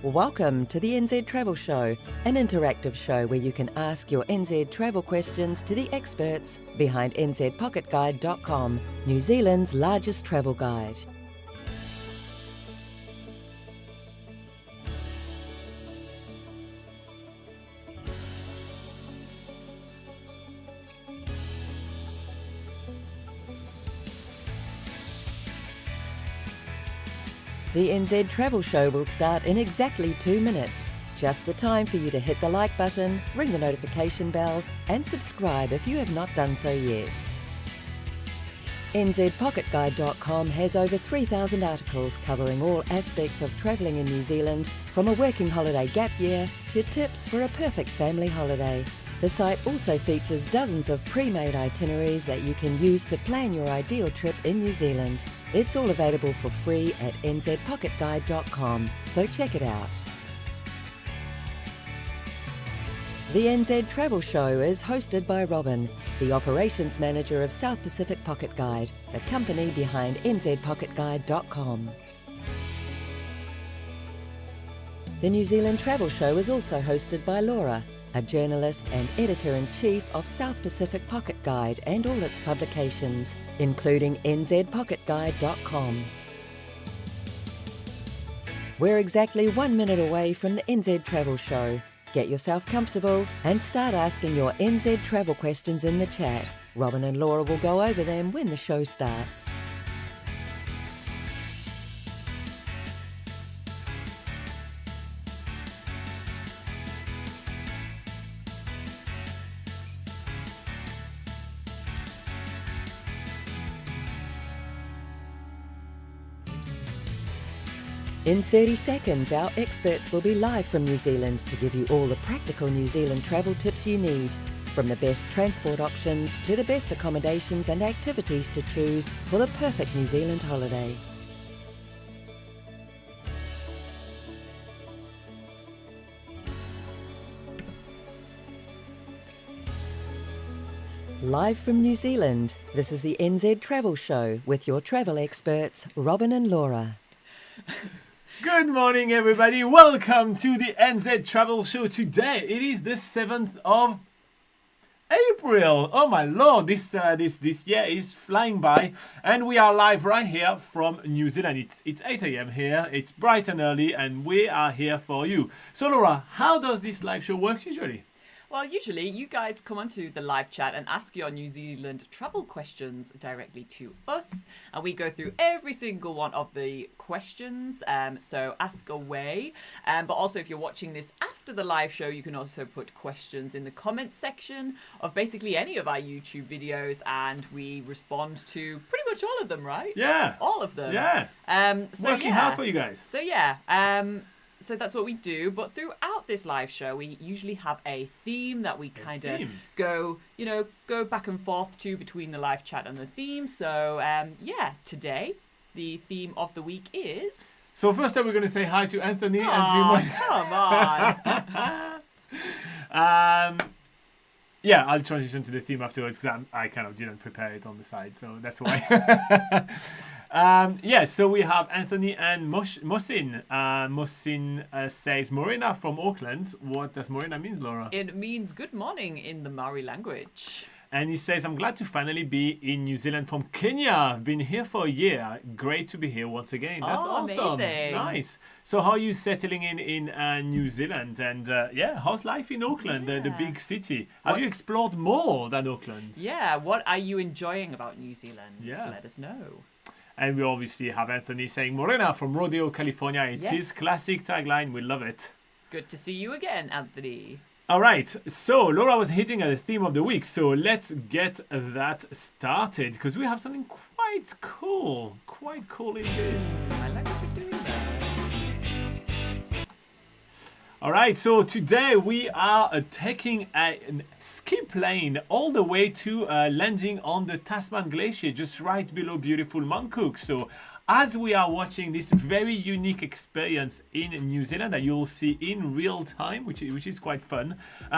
Welcome to the NZ Travel Show, an interactive show where you can ask your NZ travel questions to the experts behind nzpocketguide.com, New Zealand's largest travel guide. The NZ Travel Show will start in exactly 2 minutes. Just the time for you to hit the like button, ring the notification bell, and subscribe if you have not done so yet. nzpocketguide.com has over 3,000 articles covering all aspects of travelling in New Zealand, from a working holiday gap year to tips for a perfect family holiday. The site also features dozens of pre-made itineraries that you can use to plan your ideal trip in New Zealand. It's all available for free at nzpocketguide.com, so check it out. The NZ Travel Show is hosted by Robin, the Operations Manager of South Pacific Pocket Guide, the company behind nzpocketguide.com. The New Zealand Travel Show is also hosted by Laura, a journalist and editor-in-chief of South Pacific Pocket Guide and all its publications, including nzpocketguide.com. We're exactly 1 minute away from the NZ Travel Show. Get yourself comfortable and start asking your NZ travel questions in the chat. Robin and Laura will go over them when the show starts. In 30 seconds, our experts will be live from New Zealand to give you all the practical New Zealand travel tips you need, from the best transport options to the best accommodations and activities to choose for the perfect New Zealand holiday. Live from New Zealand, this is the NZ Travel Show with your travel experts, Robin and Laura. Good morning, everybody. Welcome to the NZ Travel Show. Today, it is the 7th of April. Oh my lord, this year is flying by, and we are live right here from New Zealand. It's 8 a.m. here. It's bright and early, and we are here for you. So, Laura, how does this live show work usually? Well, usually you guys come onto the live chat and ask your New Zealand travel questions directly to us, and we go through every single one of the questions, so ask away. But also, if you're watching this after the live show, you can also put questions in the comments section of basically any of our YouTube videos, and we respond to pretty much all of them, right? Yeah. All of them. Yeah. Working hard for you guys. So yeah, so that's what we do, but throughout this live show, we usually have a theme that we kind of go back and forth to between the live chat and the theme. So, today, the theme of the week is... So first up, we're going to say hi to Anthony and to come on! Yeah, I'll transition to the theme afterwards because I kind of didn't prepare it on the side, so that's why. So we have Anthony and Mosin. Mosin says, Morena from Auckland. What does Morena mean, Laura? It means good morning in the Maori language. And he says, I'm glad to finally be in New Zealand from Kenya. I've been here for a year. Great to be here once again. That's awesome. Amazing. Nice. So how are you settling in New Zealand? And how's life in Auckland, the big city? Have you explored more than Auckland? Yeah, what are you enjoying about New Zealand? Yeah. Let us know. And we obviously have Anthony saying, Morena from Rodeo, California. It's his classic tagline. We love it. Good to see you again, Anthony. All right, so Laura was hitting at the theme of the week, so let's get that started because we have something quite cool indeed. I like what you're doing there. All right, so today we are taking an ski plane all the way to landing on the Tasman Glacier, just right below beautiful Mount Cook. So as we are watching this very unique experience in New Zealand that you'll see in real time, which is quite fun,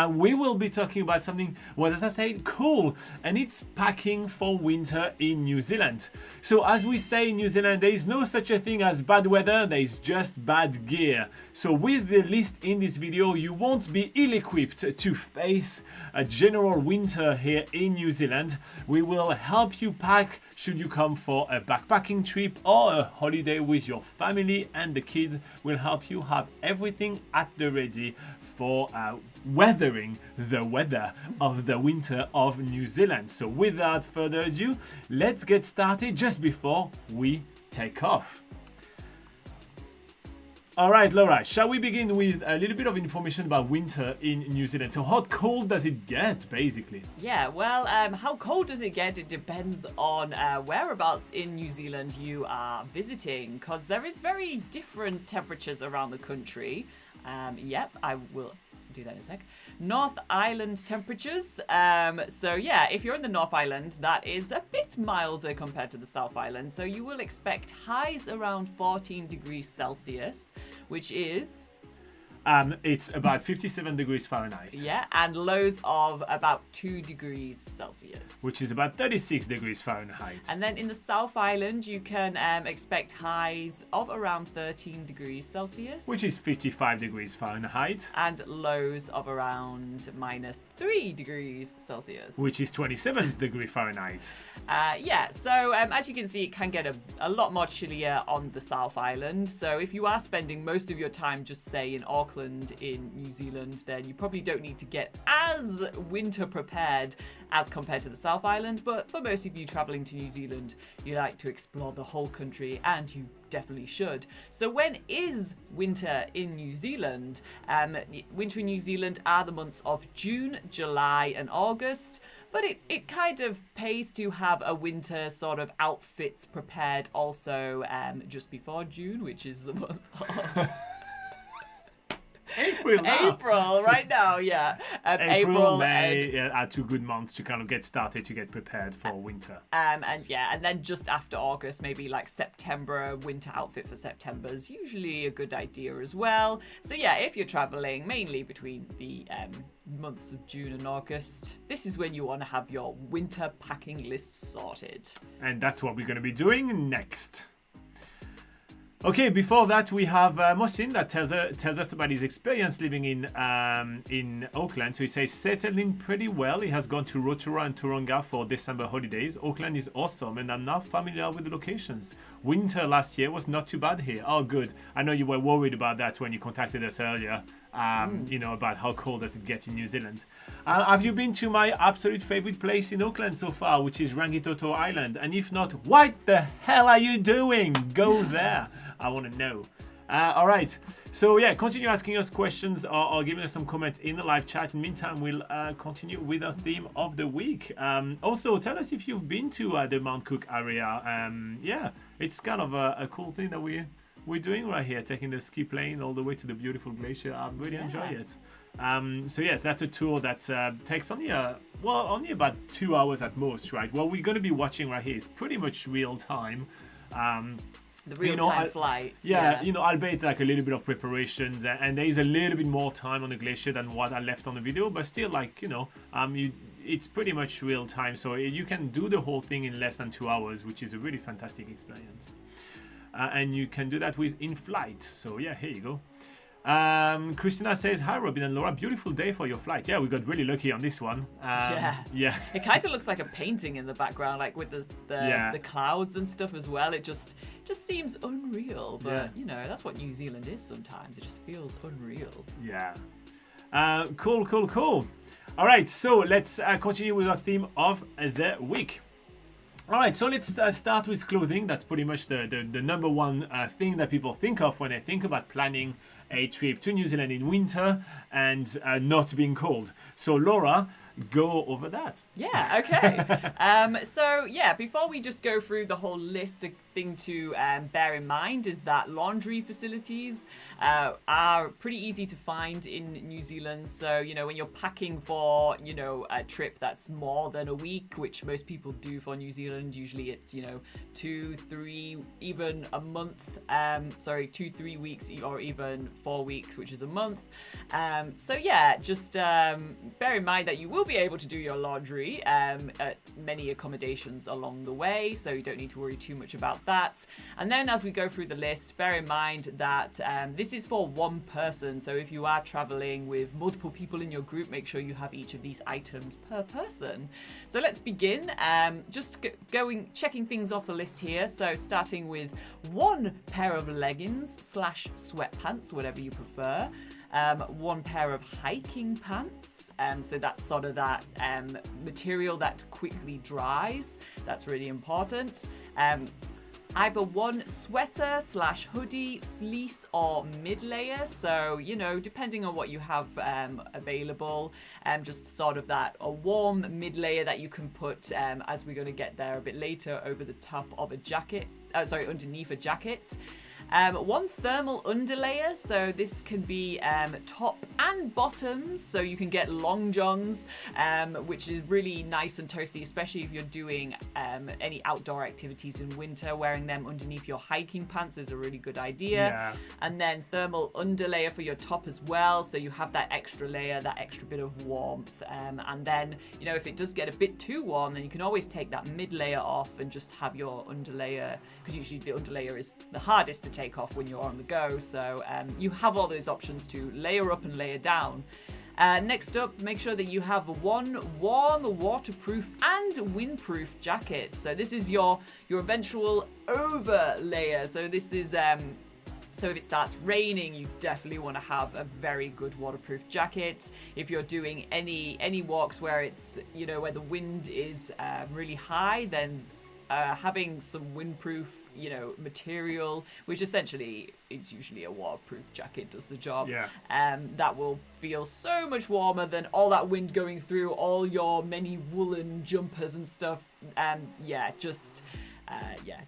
we will be talking about something, well, as I say, cool, and it's packing for winter in New Zealand. So as we say in New Zealand, there is no such a thing as bad weather, there is just bad gear. So with the list in this video, you won't be ill-equipped to face a general winter here in New Zealand. We will help you pack should you come for a backpacking trip or a holiday with your family, and the kids will help you have everything at the ready for weathering the weather of the winter of New Zealand. So without further ado, let's get started just before we take off. All right, Laura, shall we begin with a little bit of information about winter in New Zealand? So how cold does it get, basically? Yeah, well, how cold does it get? It depends on whereabouts in New Zealand you are visiting, because there is very different temperatures around the country. Yep, I will do that in a sec. North Island temperatures. So yeah, if you're in the North Island, that is a bit milder compared to the South Island. So you will expect highs around 14 degrees Celsius, which is... It's about 57 degrees Fahrenheit. Yeah, and lows of about 2 degrees Celsius. Which is about 36 degrees Fahrenheit. And then in the South Island, you can expect highs of around 13 degrees Celsius. Which is 55 degrees Fahrenheit. And lows of around -3 degrees Celsius. Which is 27 degrees Fahrenheit. Yeah, so as you can see, it can get a lot more chillier on the South Island. So if you are spending most of your time just say in Auckland in New Zealand, then you probably don't need to get as winter prepared as compared to the South Island. But for most of you traveling to New Zealand, you like to explore the whole country, and you definitely should. So when is winter in New Zealand? Winter in New Zealand are the months of June, July and August. But it kind of pays to have a winter sort of outfits prepared also just before June, which is the month of... April, right now, yeah. April, May are 2 good months to kind of get started, to get prepared for winter. And then just after August, maybe like September, a winter outfit for September is usually a good idea as well. So yeah, if you're traveling mainly between the months of June and August, this is when you want to have your winter packing list sorted. And that's what we're going to be doing next. Okay, before that we have Mohsin that tells us about his experience living in Auckland. So he says, settled in pretty well. He has gone to Rotorua and Tauranga for December holidays. Auckland is awesome and I'm now familiar with the locations. Winter last year was not too bad here. Oh, good. I know you were worried about that when you contacted us earlier. You know, about how cold does it get in New Zealand. Have you been to my absolute favorite place in Auckland so far, which is Rangitoto Island? And if not, what the hell are you doing? Go there. I want to know. All right. So yeah, continue asking us questions or giving us some comments in the live chat. In the meantime, we'll continue with our theme of the week. Also, tell us if you've been to the Mount Cook area. Yeah, it's kind of a cool thing that we're doing right here, taking the ski plane all the way to the beautiful glacier. I really enjoy it. So yes, that's a tour that takes only about 2 hours at most, right? What we're going to be watching right here is pretty much real time. The real-time flights. Yeah, you know, albeit like a little bit of preparations, and there is a little bit more time on the glacier than what I left on the video, but still, like, you know, it's pretty much real time, so you can do the whole thing in less than 2 hours, which is a really fantastic experience. And you can do that with in-flight. So yeah, here you go. Christina says, hi Robin and Laura, beautiful day for your flight. Yeah, we got really lucky on this one. Yeah. It kind of looks like a painting in the background, like with the clouds and stuff as well. It just seems unreal, but you know, that's what New Zealand is sometimes. It just feels unreal. Yeah. Cool. All right, so let's continue with our theme of the week. All right, so let's start with clothing. That's pretty much the number one thing that people think of when they think about planning a trip to New Zealand in winter and not being cold. So Laura, go over that. Yeah, okay. So, yeah, before we just go through the whole list, a thing to bear in mind is that laundry facilities are pretty easy to find in New Zealand. So, you know, when you're packing for, you know, a trip that's more than a week, which most people do for New Zealand, usually it's, you know, 2, 3, even a month. 2, 3 weeks, or even 4 weeks, which is a month. So, yeah, just bear in mind that you will be able to do your laundry at many accommodations along the way, so you don't need to worry too much about that. And then as we go through the list, bear in mind that this is for one person, so if you are traveling with multiple people in your group, make sure you have each of these items per person. So let's begin. Checking things off the list here. So starting with 1 pair of leggings / sweatpants, whatever you prefer. 1 pair of hiking pants, so that's sort of that material that quickly dries. That's really important. Either 1 sweater / hoodie, fleece, or mid-layer. So, you know, depending on what you have available, just sort of that a warm mid-layer that you can put, as we're going to get there a bit later, over the top of a jacket. Underneath a jacket. 1 thermal underlayer, so this can be top and bottoms, so you can get long johns, which is really nice and toasty, especially if you're doing any outdoor activities in winter. Wearing them underneath your hiking pants is a really good idea. Yeah. And then thermal underlayer for your top as well, so you have that extra layer, that extra bit of warmth. And then, you know, if it does get a bit too warm, then you can always take that mid layer off and just have your underlayer, because usually the underlayer is the hardest to take off when you're on the go. So you have all those options to layer up and layer down. Next up, make sure that you have 1 warm, waterproof and windproof jacket. So this is your eventual over layer. So this is so if it starts raining, you definitely want to have a very good waterproof jacket. If you're doing any walks where it's, you know, where the wind is really high, then having some windproof, you know, material, which essentially is usually a waterproof jacket, does the job. Yeah. That will feel so much warmer than all that wind going through all your many woolen jumpers and stuff.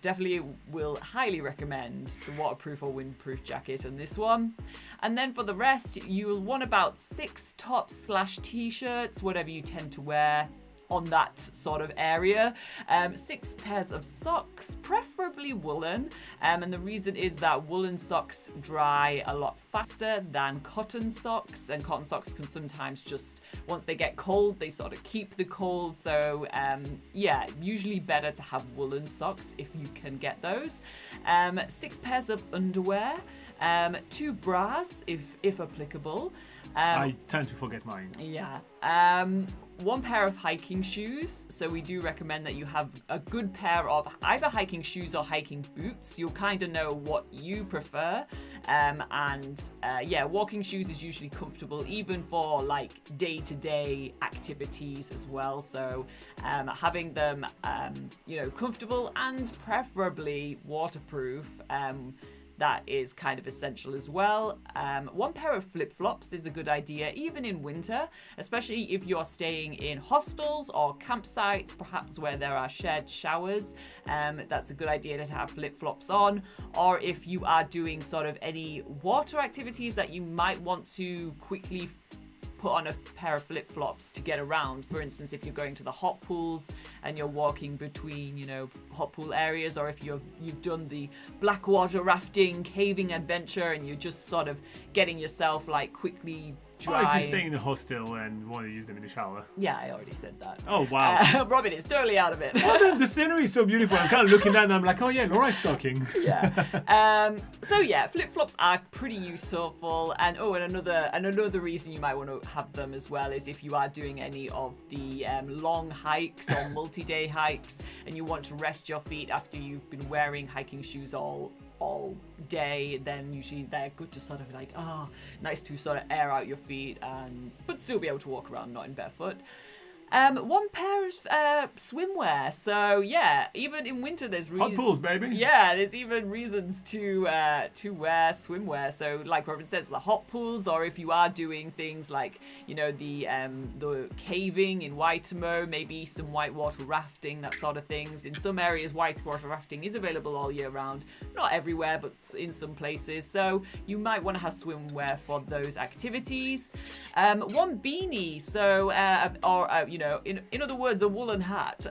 Definitely will highly recommend the waterproof or windproof jacket on this one. And then for the rest, you'll want about 6 tops / t-shirts, whatever you tend to wear on that sort of area. 6 pairs of socks, preferably woolen, and the reason is that woolen socks dry a lot faster than cotton socks, and cotton socks can sometimes just, once they get cold, they sort of keep the cold. So usually better to have woolen socks if you can get those. 6 pairs of underwear, 2 bras if applicable. I tend to forget mine. Yeah. 1 pair of hiking shoes. So we do recommend that you have a good pair of either hiking shoes or hiking boots. You'll kind of know what you prefer. Walking shoes is usually comfortable even for like day-to-day activities as well. So having them, comfortable and preferably waterproof, that is kind of essential as well. 1 pair of flip-flops is a good idea, even in winter, especially if you're staying in hostels or campsites, perhaps where there are shared showers. That's a good idea to have flip-flops on. Or if you are doing sort of any water activities that you might want to quickly put on a pair of flip-flops to get around. For instance, if you're going to the hot pools and you're walking between, you know, hot pool areas, or if you've done the blackwater rafting caving adventure and you're just sort of getting yourself like quickly dry. Or if you're staying in a hostel and want to use them in the shower. Yeah, I already said that. Oh, wow. Robin is totally out of it. Oh, the scenery is so beautiful. I'm kind of looking at it and I'm like, oh yeah, Laura's talking. Yeah. Flip-flops are pretty useful. And another reason you might want to have them as well is if you are doing any of the long hikes or multi-day hikes and you want to rest your feet after you've been wearing hiking shoes all day, then usually they're good to sort of like, nice to sort of air out your feet but still be able to walk around not in barefoot. One pair of swimwear. So yeah, even in winter, there's Hot pools, baby. Yeah, there's even reasons to wear swimwear. So like Robin says, the hot pools, or if you are doing things like the caving in Waitomo, maybe some whitewater rafting, that sort of things. In some areas, whitewater rafting is available all year round. Not everywhere, but in some places. So you might want to have swimwear for those activities. One beanie, so in other words, a woolen hat.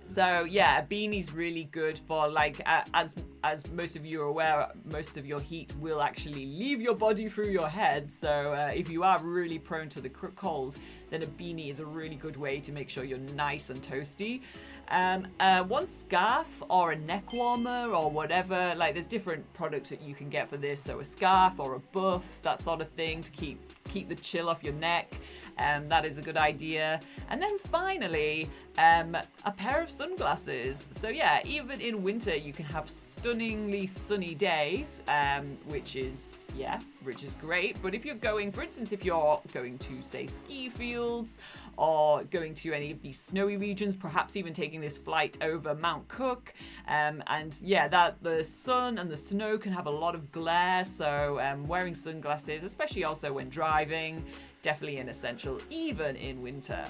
So yeah, a beanie's really good for as most of you are aware, most of your heat will actually leave your body through your head. So if you are really prone to the cold, then a beanie is a really good way to make sure you're nice and toasty. One scarf or a neck warmer or whatever, there's different products that you can get for this. So a scarf or a buff, that sort of thing, to keep the chill off your neck. That is a good idea. And then finally, a pair of sunglasses. So yeah, even in winter, you can have stunningly sunny days, which is great. But if you're going, for instance, if you're going to, say, ski fields or going to any of these snowy regions, perhaps even taking this flight over Mount Cook, that the sun and the snow can have a lot of glare. So wearing sunglasses, especially also when driving, definitely an essential, even in winter.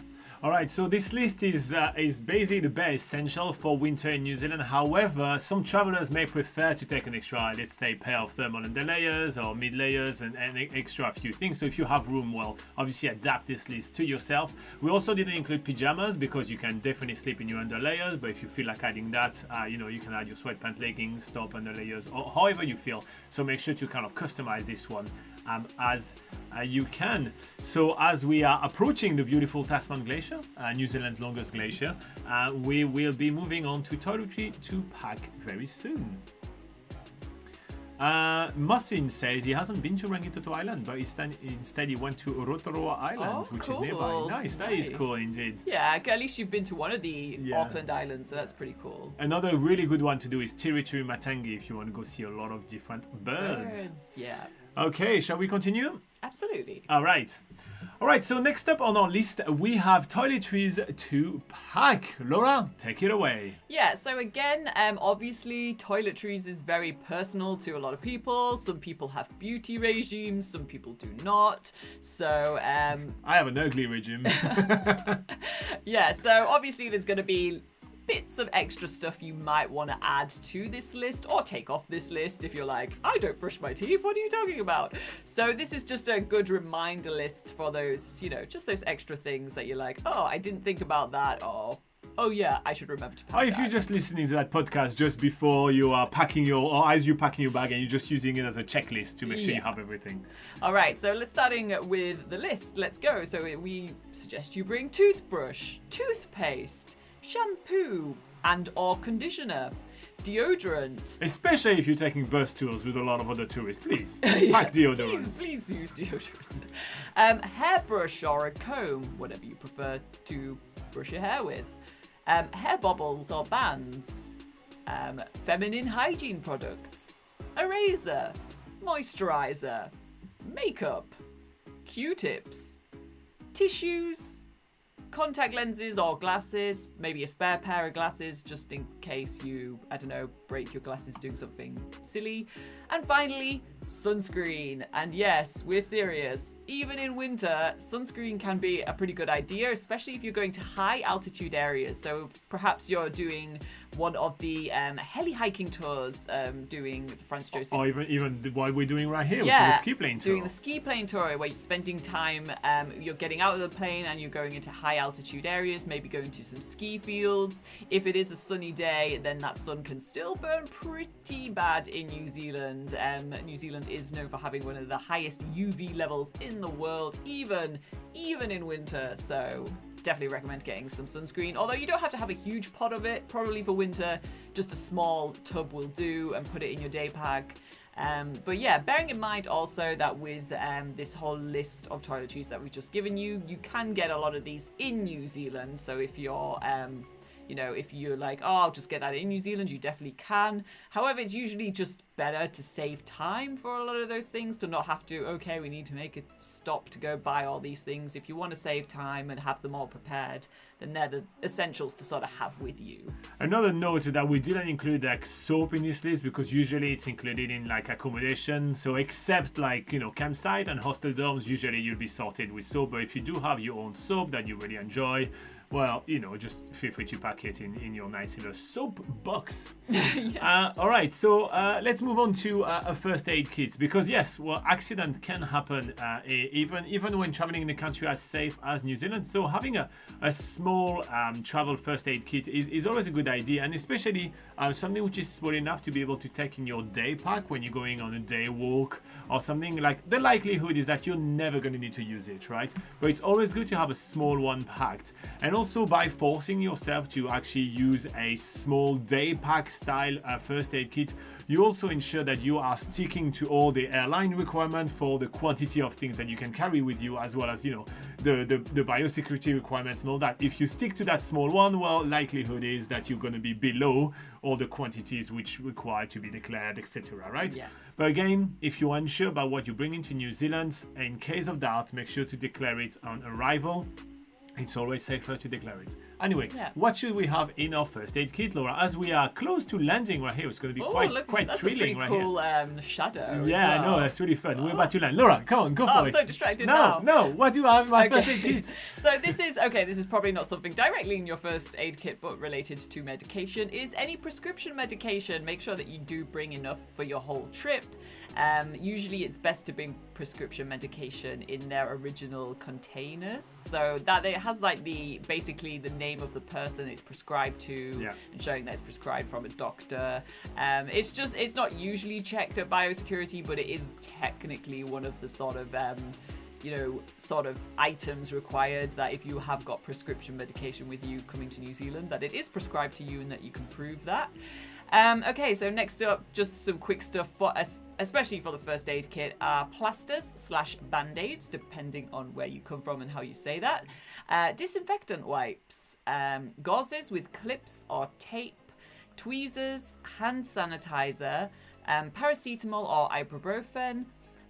All right, so this list is basically the bare essential for winter in New Zealand. However, some travelers may prefer to take an extra, let's say, pair of thermal underlayers or mid layers and extra few things. So if you have room, well, obviously adapt this list to yourself. We also didn't include pajamas because you can definitely sleep in your underlayers. But if you feel like adding that, you can add your sweatpant leggings, top underlayers, or however you feel. So make sure to kind of customize this one as you can. So as we are approaching the beautiful Tasman Glacier, New Zealand's longest glacier, we will be moving on to Toiletries to pack very soon. Martin says he hasn't been to Rangitoto Island, but instead he went to Rotorua Island, which is nearby. Nice, that is cool indeed. Yeah, at least you've been to one of the Auckland Islands, so that's pretty cool. Another really good one to do is Tiritiri Matangi if you want to go see a lot of different birds. Yeah. Okay, shall we continue? Absolutely. All right, so next up on our list, we have toiletries to pack. Laura, take it away. Yeah, so again, obviously, toiletries is very personal to a lot of people. Some people have beauty regimes, some people do not. So, I have an ugly regime. Yeah, so obviously there's going to be bits of extra stuff you might want to add to this list or take off this list if you're like, I don't brush my teeth, what are you talking about? So this is just a good reminder list for those, just those extra things that you're like, oh, I didn't think about that, or oh yeah, I should remember to pack that. If you're just listening to that podcast just before you are packing or as you're packing your bag and you're just using it as a checklist to make sure you have everything. All right, so let's starting with the list. Let's go. So we suggest you bring toothbrush, toothpaste, shampoo and or conditioner, deodorant. Especially if you're taking bus tours with a lot of other tourists, please pack deodorant. Please use deodorant. Hairbrush or a comb, whatever you prefer to brush your hair with. Hair bobbles or bands. Feminine hygiene products. A razor. Moisturizer. Makeup. Q-tips. Tissues. Contact lenses or glasses, maybe a spare pair of glasses just in case you, break your glasses doing something silly. And finally, sunscreen. And yes, we're serious. Even in winter, sunscreen can be a pretty good idea, especially if you're going to high altitude areas. So perhaps you're doing one of the heli hiking tours, doing the Franz Josef. Or even what we're doing right here, which is the ski plane tour. Doing the ski plane tour where you're spending time, you're getting out of the plane and you're going into high altitude areas, maybe going to some ski fields. If it is a sunny day, then that sun can still burn pretty bad in New Zealand. New Zealand is known for having one of the highest UV levels in the world, even in winter. So definitely recommend getting some sunscreen, although you don't have to have a huge pot of it. Probably for winter, just a small tub will do, and put it in your day pack. But yeah, bearing in mind also that with this whole list of toiletries that we've just given you, you can get a lot of these in New Zealand. So if you're if you're like, oh, I'll just get that in New Zealand, you definitely can. However, it's usually just better to save time for a lot of those things, to not have to, okay, we need to make a stop to go buy all these things. If you want to save time and have them all prepared, then they're the essentials to sort of have with you. Another note that we didn't include like soap in this list because usually it's included in like accommodation. So except like, campsite and hostel dorms, usually you'll be sorted with soap. But if you do have your own soap that you really enjoy, well, just feel free to pack it in your nice little soap box. Yes. All right, so let's move on to a first aid kit because yes, well, accident can happen even when traveling in the country as safe as New Zealand. So having a small travel first aid kit is always a good idea, and especially something which is small enough to be able to take in your day pack when you're going on a day walk or something. Like, the likelihood is that you're never going to need to use it, right? But it's always good to have a small one packed. And also, by forcing yourself to actually use a small day pack style first aid kit, you also ensure that you are sticking to all the airline requirements for the quantity of things that you can carry with you, as well as the biosecurity requirements and all that. If you stick to that small one, well, likelihood is that you're going to be below all the quantities which require to be declared, etc. Right? Yeah. But again, if you're unsure about what you bring into New Zealand, in case of doubt, make sure to declare it on arrival. It's always safer to declare it. Anyway, What should we have in our first aid kit, Laura? As we are close to landing right here, it's going to be quite thrilling right here. That's a pretty cool shadow. Yeah, as well. I know, that's really fun. We're about to land. Laura, come on, go for it. I'm so distracted now. No, what do I have in my first aid kit? So this is probably not something directly in your first aid kit, but related to medication, is any prescription medication. Make sure that you do bring enough for your whole trip. Usually it's best to bring prescription medication in their original containers, so that it has like basically the name of the person it's prescribed to, and showing that it's prescribed from a doctor. It's not usually checked at biosecurity, but it is technically one of the sort of items required, that if you have got prescription medication with you coming to New Zealand, that it is prescribed to you and that you can prove that. Okay, so next up, just some quick stuff for especially for the first aid kit, are plasters / band-aids, depending on where you come from and how you say that. Disinfectant wipes, gauzes with clips or tape, tweezers, hand sanitizer, paracetamol or ibuprofen,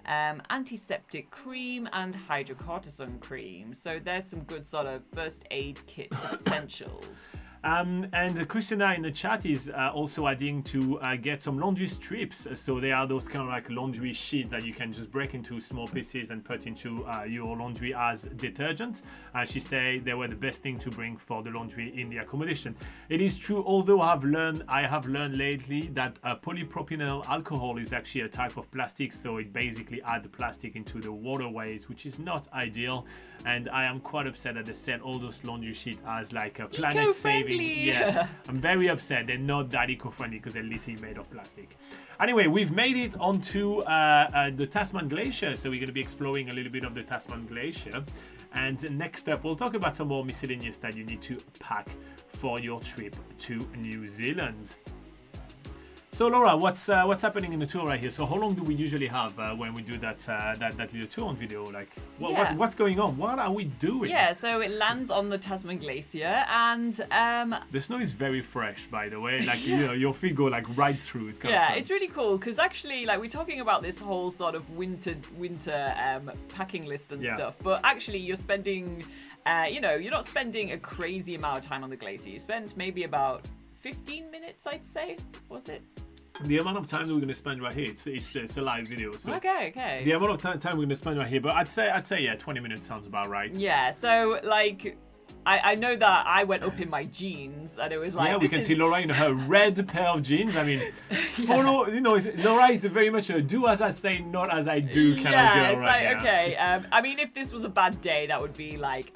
antiseptic cream, and hydrocortisone cream. So there's some good sort of first aid kit essentials. And Christina in the chat is also adding to get some laundry strips. So they are those kind of like laundry sheets that you can just break into small pieces and put into your laundry as detergent. She say they were the best thing to bring for the laundry in the accommodation. It is true, although I have learned lately that polypropyl alcohol is actually a type of plastic, so it basically adds plastic into the waterways, which is not ideal. And I am quite upset that they sell all those laundry sheets as like a planet-saving. Yes, I'm very upset. They're not that eco-friendly because they're literally made of plastic. Anyway, we've made it onto the Tasman Glacier, so we're going to be exploring a little bit of the Tasman Glacier. And next up, we'll talk about some more miscellaneous that you need to pack for your trip to New Zealand. So Laura, what's happening in the tour right here? So how long do we usually have when we do that little tour on video? Like, what's going on? What are we doing? Yeah, so it lands on the Tasman Glacier, and the snow is very fresh, by the way. Like your feet go like right through. It's kind of fun. It's really cool because actually, like, we're talking about this whole sort of winter packing list and stuff, but actually you're spending, you're not spending a crazy amount of time on the glacier. You spend maybe about 15 minutes, I'd say. Was it? The amount of time that we're going to spend right here, it's a live video. So okay. The amount of time we're going to spend right here, but I'd say 20 minutes sounds about right. Yeah, so like, I know that I went up in my jeans and it was like... Yeah, we can see Laura in her red pair of jeans. I mean, follow, Laura is very much a do as I say, not as I do kind of girl it's right like, now. Okay, I mean, if this was a bad day, that would be like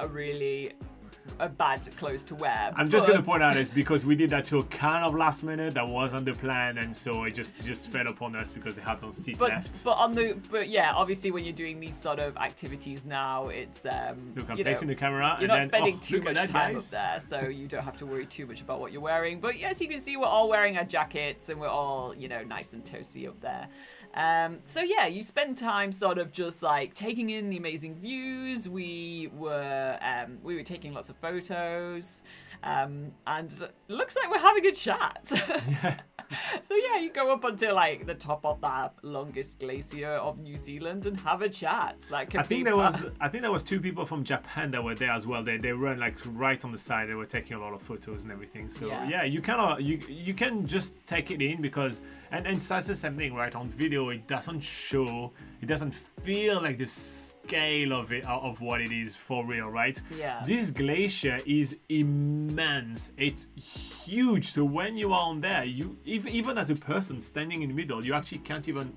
a bad clothes to wear. I'm just going to point out is because we did that tour kind of last minute, that wasn't the plan, and so it just fell upon us because they had some seat left. But yeah, obviously when you're doing these sort of activities now, it's look, I'm facing the camera. You're not spending too much time guys. up there, so you don't have to worry too much about what you're wearing. But yes, you can see we're all wearing our jackets and we're all nice and toasty up there. So yeah, you spend time sort of just like taking in the amazing views. We were taking lots of photos, and it looks like we're having a chat. Yeah. So yeah, you go up until like the top of that longest glacier of New Zealand and have a chat. Like I think there was two people from Japan that were there as well. They run like right on the side. They were taking a lot of photos and everything. So yeah, you can just take it in because and it's the same thing, right? On video, it doesn't feel like the scale of it of what it is for real, right? Yeah. This glacier is immense. It's huge. So when you are on there, even as a person standing in the middle, you actually can't even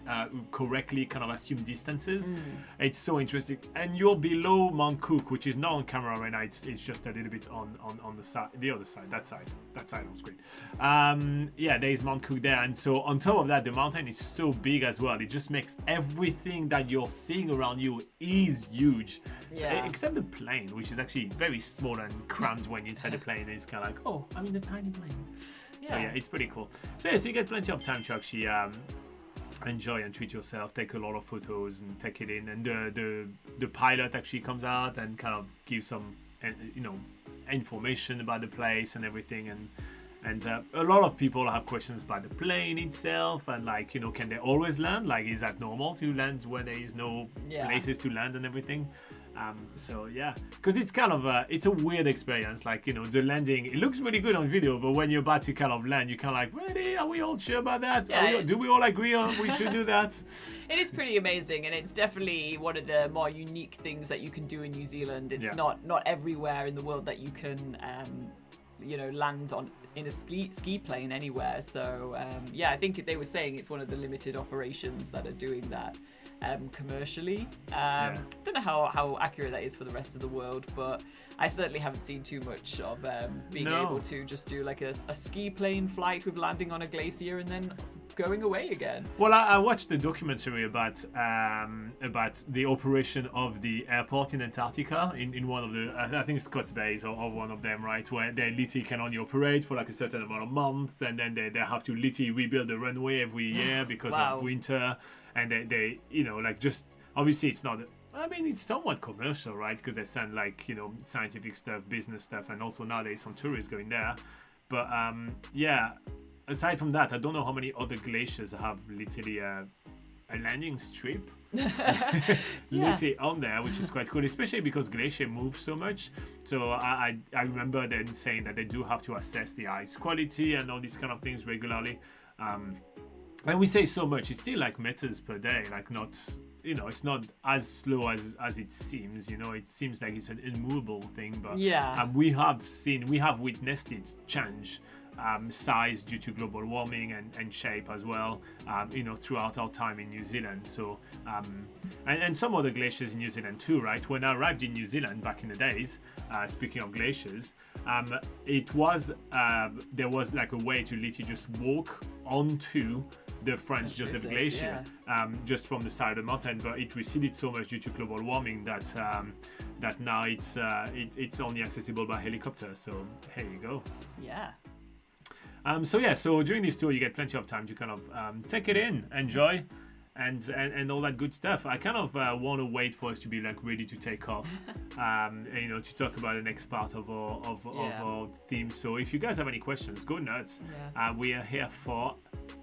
correctly kind of assume distances. It's so interesting. And you're below Mount Cook, which is not on camera right now. It's just a little bit on the side, the other side, that side on screen. Yeah, there is Mount Cook there, and so on top of that, the mountain is so big as well. It just makes everything that you're seeing around you is huge. So, except the plane, which is actually very small and crammed when you're inside the plane. It's kind of like, oh, I'm in a tiny plane. So yeah, it's pretty cool. So yeah, so you get plenty of time to actually enjoy and treat yourself, take a lot of photos and take it in. And the pilot actually comes out and kind of gives some information about the place and everything. And a lot of people have questions about the plane itself and like, can they always land? Like, is that normal to land where there is no places to land and everything? So yeah, because it's kind of it's a weird experience. Like, the landing, it looks really good on video, but when you're about to kind of land, you're kind of like, really? Are we all sure about that? Do we all agree on we should do that? It is pretty amazing, and it's definitely one of the more unique things that you can do in New Zealand. It's not everywhere in the world that you can land in a ski plane anywhere. So I think they were saying it's one of the limited operations that are doing that commercially. Don't know how accurate that is for the rest of the world, but I certainly haven't seen too much of being able to just do like a ski plane flight with landing on a glacier and then going away again. Well, I watched the documentary about the operation of the airport in Antarctica in one of the I think Scott's Bays or one of them, right, where they literally can only operate for like a certain amount of months, and then they have to literally rebuild the runway every year because of winter, and they like just obviously it's not. I mean, it's somewhat commercial, right? Because they send like scientific stuff, business stuff, and also nowadays some tourists going there. But aside from that, I don't know how many other glaciers have literally a landing strip literally on there, which is quite cool, especially because Glacier moves so much. So I remember them saying that they do have to assess the ice quality and all these kind of things regularly. And we say so much, it's still like meters per day, like not, it's not as slow as it seems, it seems like it's an immovable thing, but we have witnessed it change size due to global warming and shape as well, throughout our time in New Zealand. So, and some other glaciers in New Zealand too, right? When I arrived in New Zealand back in the days, speaking of glaciers, it was there was like a way to literally just walk onto the Franz Josef Glacier, just from the side of the mountain, but it receded so much due to global warming that that now it's only accessible by helicopter. So here you go. Yeah. So during this tour, you get plenty of time to kind of take it in, enjoy, and all that good stuff. I kind of want to wait for us to be like ready to take off, to talk about the next part of our theme. So if you guys have any questions, go nuts. We are here for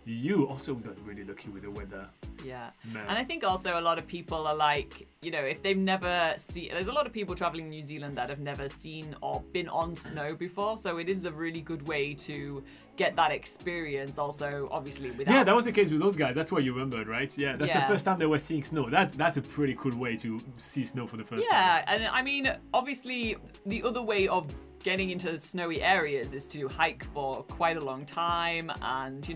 you. Also, we got really lucky with the weather. Yeah. Man. And I think also a lot of people are like, if they've never seen, there's a lot of people traveling in New Zealand that have never seen or been on snow before. So it is a really good way to get that experience also, obviously. Yeah, that was the case with those guys. That's what you remembered, right? Yeah, that's the first time they were seeing snow. That's a pretty cool way to see snow for the first time. Yeah, and I mean, obviously, the other way of getting into snowy areas is to hike for quite a long time, and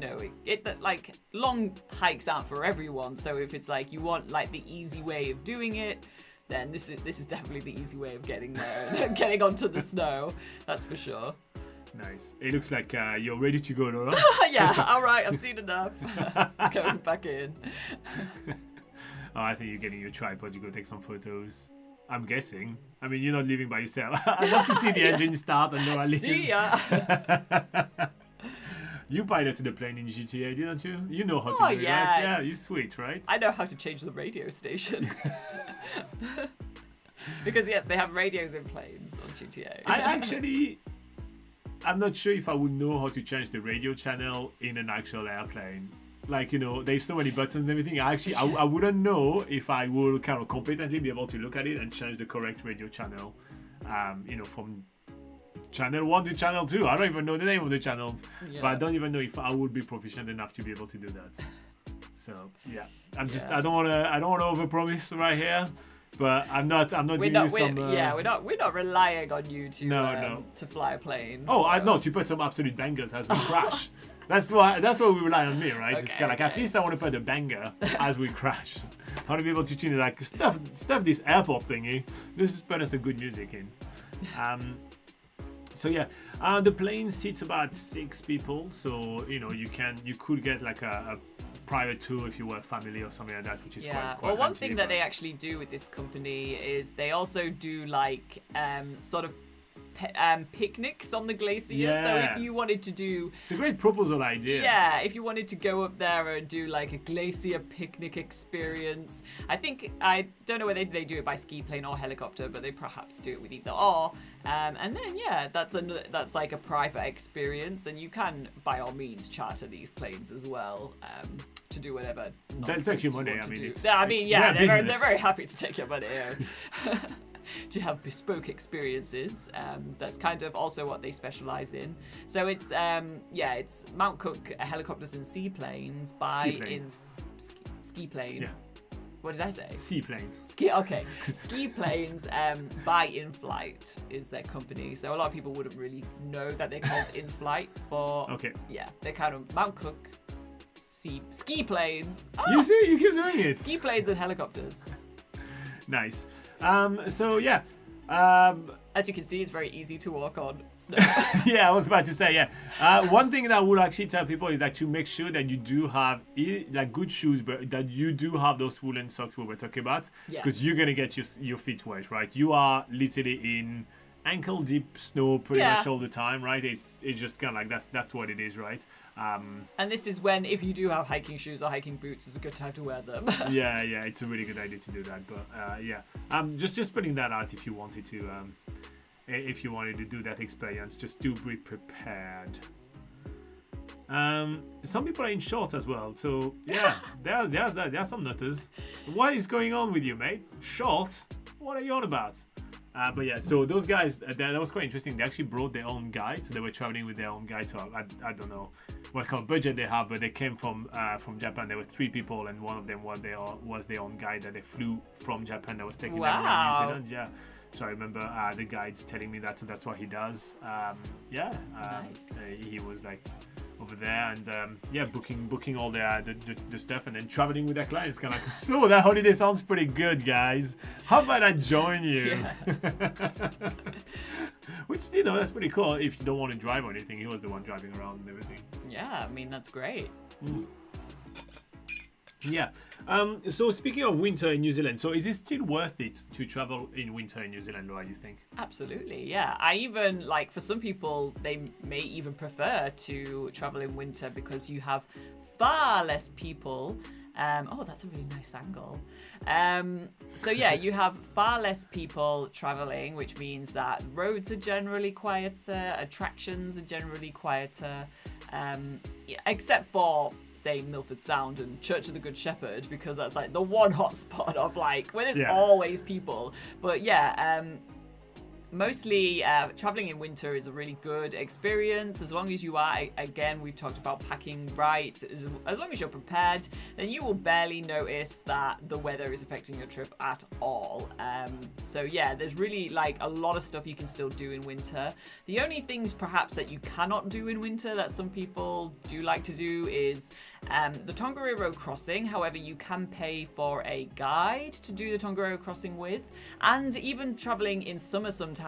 like long hikes aren't for everyone. So if it's like you want like the easy way of doing it, then this is definitely the easy way of getting there and getting onto the snow. That's for sure. Nice. It looks like you're ready to go, Laura. Yeah. All right. I've seen enough. Going back in. I think you're getting your tripod. You go take some photos. I'm guessing. I mean, you're not leaving by yourself. I'd love to see the engine start and Laura leave. See ya. You piloted the plane in GTA, didn't you? You know how to Oh, do it, yeah, right? Yeah, it's- you're sweet, right? I know how to change the radio station. Because yes, they have radios in planes on GTA. I'm not sure if I would know how to change the radio channel in an actual airplane. Like, there's so many buttons and everything. I wouldn't know if I will kind of competently be able to look at it and change the correct radio channel, from channel 1 to channel 2. I don't even know the name of the channels, but I don't even know if I would be proficient enough to be able to do that. So yeah, I don't want to overpromise right here, but I'm not giving you some. We're not relying on you to No. to fly a plane. Oh, I know to put some absolute bangers as we crash. That's why we rely on me, right? It's kind of like at least I want to put a banger as we crash. I want to be able to tune it like stuff this airport thingy. This is put us a good music in. So yeah, the plane seats about 6 people. So you could get like a private tour if you were family or something like that, which is quite well, one handy, thing that they actually do with this company is they also do like sort of picnics on the glacier. So if you wanted to do, it's a great proposal idea. Yeah, if you wanted to go up there and do like a glacier picnic experience, I don't know whether they do it by ski plane or helicopter, but they perhaps do it with either or. And then that's like a private experience, and you can by all means charter these planes as well to do whatever. That's actually money. I mean, they're very happy to take your money. To have bespoke experiences. That's kind of also what they specialize in. So it's Mount Cook helicopters and seaplanes ski plane. Yeah. What did I say? Seaplanes. Ski planes by In-Flight is their company. So a lot of people wouldn't really know that they're called In-Flight for. Okay. Yeah, they're kind of Mount Cook ski planes. You see, you keep doing it. Ski planes and helicopters. Nice. So yeah. As you can see, it's very easy to walk on snow. Yeah, I was about to say, yeah. One thing that I would actually tell people is that to make sure that you do have like good shoes, but that you do have those woolen socks we were talking about, because you're gonna get your feet wet, right? You are literally in ankle deep snow pretty much all the time, right? It's just kind of like that's what it is, right? And this is when, if you do have hiking shoes or hiking boots, it's a good time to wear them. yeah, it's a really good idea to do that. But just putting that out if you wanted to. If you wanted to do that experience, just do be prepared. Some people are in shorts as well, so yeah, there are some nutters. What is going on with you, mate? Shorts? What are you on about? But yeah, so those guys, that was quite interesting. They actually brought their own guide, so they were traveling with their own guide. So I don't know what kind of budget they have, but they came from Japan. There were 3 people, and one of them was their own guide that they flew from Japan that was taking them around New Zealand. Yeah. So I remember the guide telling me that, so that's what he does. Nice. He was like over there and booking all the stuff and then traveling with their clients. Kind of like, so that holiday sounds pretty good, guys. How about I join you? Yeah. Which, that's pretty cool if you don't want to drive or anything. He was the one driving around and everything. Yeah, I mean, that's great. Yeah. So speaking of winter in New Zealand, so is it still worth it to travel in winter in New Zealand, or do you think? Absolutely, yeah. I even, for some people, they may even prefer to travel in winter because you have far less people. That's a really nice angle. So yeah, you have far less people traveling, which means that roads are generally quieter, attractions are generally quieter. Except for, say, Milford Sound and Church of the Good Shepherd, because that's like the one hotspot of where there's always people. But yeah, mostly traveling in winter is a really good experience as long as you are, again, we've talked about packing right, as long as you're prepared, then you will barely notice that the weather is affecting your trip at all. So yeah, there's really a lot of stuff you can still do in winter. The only things perhaps that you cannot do in winter that some people do like to do is the Tongariro crossing. However, you can pay for a guide to do the Tongariro crossing with, and even traveling in summer sometimes